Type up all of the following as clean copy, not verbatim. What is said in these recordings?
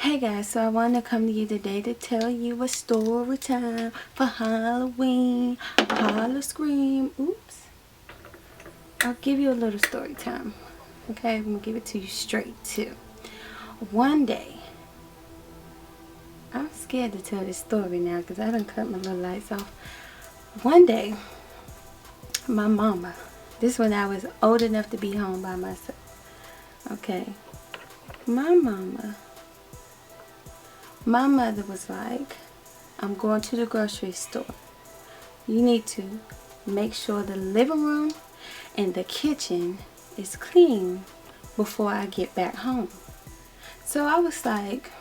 Hey guys, so I wanted to come to you today to tell you a story time for Halloween. Holla scream. Oops. I'll give you a little story time. Okay, I'm going to give it to you straight too. One day, I'm scared to tell this story now because I done cut my little lights off. One day, my mama, this when I was old enough to be home by myself. Okay, my mother was like, I'm going to the grocery store. You need to make sure the living room and the kitchen is clean before I get back home. So I was like,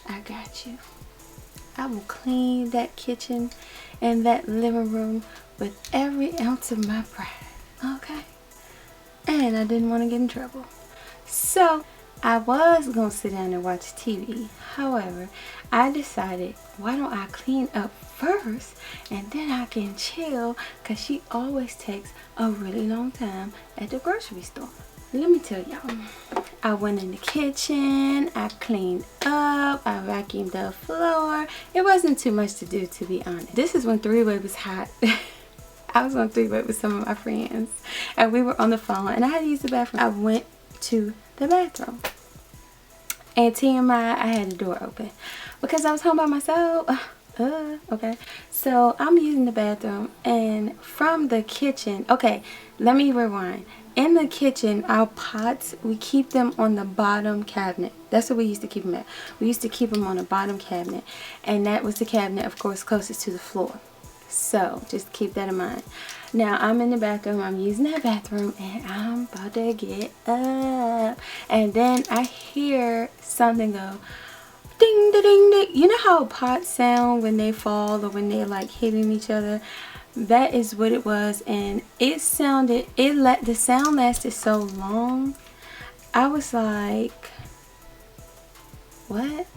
I got you. I will clean that kitchen and that living room with every ounce of my pride. Okay? And I didn't want to get in trouble. So I was going to sit down and watch TV. However, I decided, why don't I clean up first and then I can chill, because she always takes a really long time at the grocery store. Let me tell y'all, I went in the kitchen, I cleaned up, I vacuumed the floor. It wasn't too much to do, to be honest. This is when three-way was hot. I was on three-way with some of my friends and we were on the phone and I had to use the bathroom. I went to the bathroom. And TMI, I had the door open because I was home by myself. Okay. So I'm using the bathroom, and from the kitchen, okay, let me rewind. In the kitchen, our pots, we keep them on the bottom cabinet. That's what we used to keep them at. We used to keep them on the bottom cabinet, and that was the cabinet, of course, closest to the floor. So just keep that in mind. Now I'm in the bathroom, I'm using that bathroom, and I'm about to get up, and then I hear something go ding da ding ding. You know how pots sound when they fall or when they're like hitting each other? That is what it was, and it sounded, the sound lasted so long. I was like, what?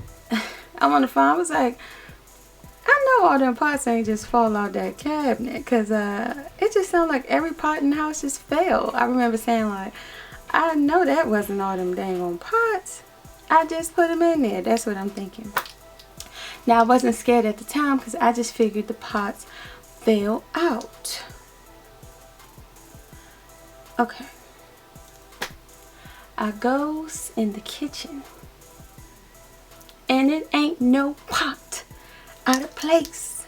I'm on the phone. I was like, I know all them pots ain't just fall out that cabinet, because it just sounded like every pot in the house just fell. I remember saying like, I know that wasn't all them dang on pots. I just put them in there. That's what I'm thinking. Now I wasn't scared at the time because I just figured the pots fell out. Okay. I goes in the kitchen and it ain't no pot out of place.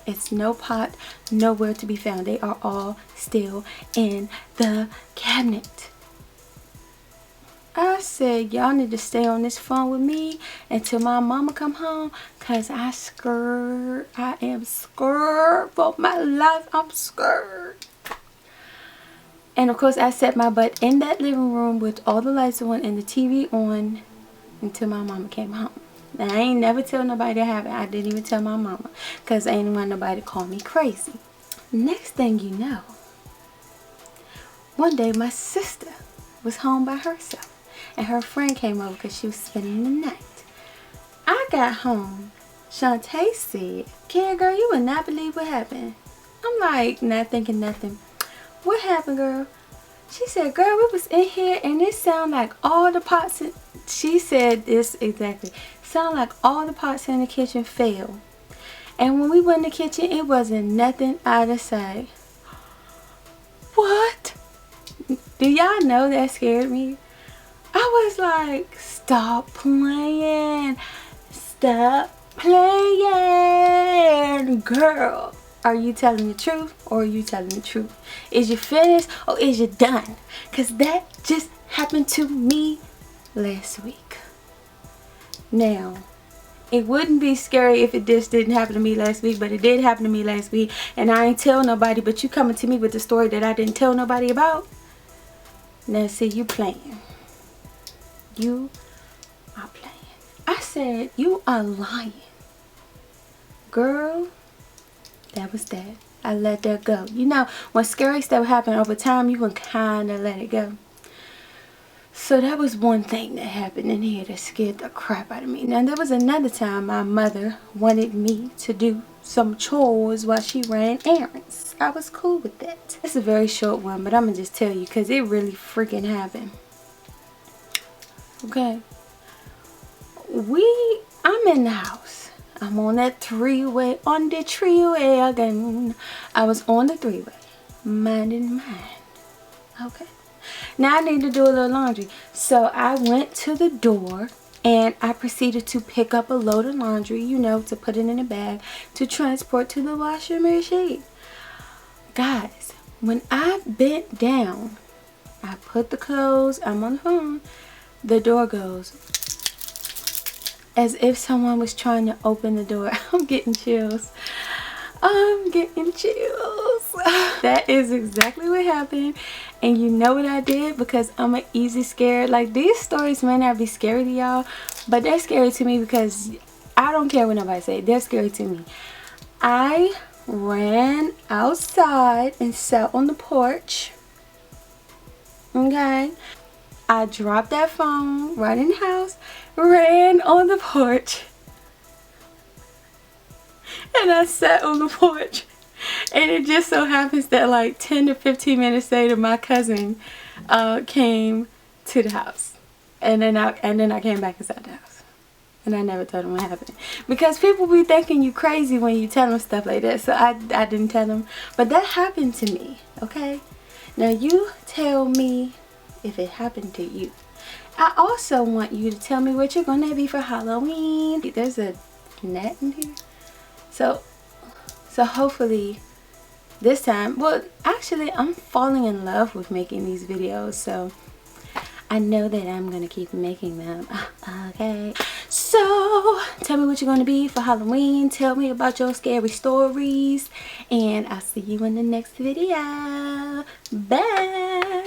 It's no pot nowhere to be found. They are all still in the cabinet. I said, y'all need to stay on this phone with me until my mama come home, because I am scared for my life. I'm scared. And of course I set my butt in that living room with all the lights on and the TV on until my mama came home. Now, I ain't never tell nobody that happened. I didn't even tell my mama, because I ain't want nobody to call me crazy. Next thing you know, one day my sister was home by herself and her friend came over because she was spending the night. I got home. Shantae said, "Karen, girl, you would not believe what happened." I'm like, not thinking nothing. What happened, girl? She said, "Girl, we was in here and it sounded like all the pots in," she said this exactly, "sound like all the pots in the kitchen fell. And when we went in the kitchen, it wasn't nothing out of sight." What? Do y'all know that scared me? I was like, stop playing. Stop playing. Girl, are you telling the truth or are you telling the truth? Is you finished or is you done? Because that just happened to me last week. Now, it wouldn't be scary if it just didn't happen to me last week, but it did happen to me last week, and I ain't tell nobody, but you coming to me with the story that I didn't tell nobody about? Now see, you playing. You are playing. I said, you are lying. Girl, that was that. I let that go. You know, when scary stuff happen over time, you can kind of let it go. So that was one thing that happened in here that scared the crap out of me. Now there was another time my mother wanted me to do some chores while she ran errands. I was cool with that. It's a very short one, but I'm going to just tell you because it really freaking happened. Okay. I'm in the house. I'm on that three-way, on the three-way again. I was on the three-way, minding mine. Okay. Now I need to do a little laundry. So I went to the door and I proceeded to pick up a load of laundry, you know, to put it in a bag to transport to the washing machine. Guys, when I bent down, I put the clothes, I'm on the phone, the door goes as if someone was trying to open the door. I'm getting chills. I'm getting chills. That is exactly what happened. And you know what I did? Because I'm an easy scared. Like, these stories may not be scary to y'all, but they're scary to me because I don't care what nobody say. They're scary to me. I ran outside and sat on the porch. Okay. I dropped that phone right in the house, ran on the porch, and I sat on the porch. And it just so happens that like 10 to 15 minutes later, my cousin came to the house, and then I came back inside the house, and I never told him what happened because people be thinking you crazy when you tell them stuff like that. So I didn't tell them, but that happened to me. Okay, now you tell me if it happened to you. I also want you to tell me what you're gonna be for Halloween. There's a net in here, so hopefully this time, well, actually I'm falling in love with making these videos, so I know that I'm gonna keep making them. Okay, so tell me what you're gonna be for Halloween. Tell me about your scary stories, and I'll see you in the next video. Bye.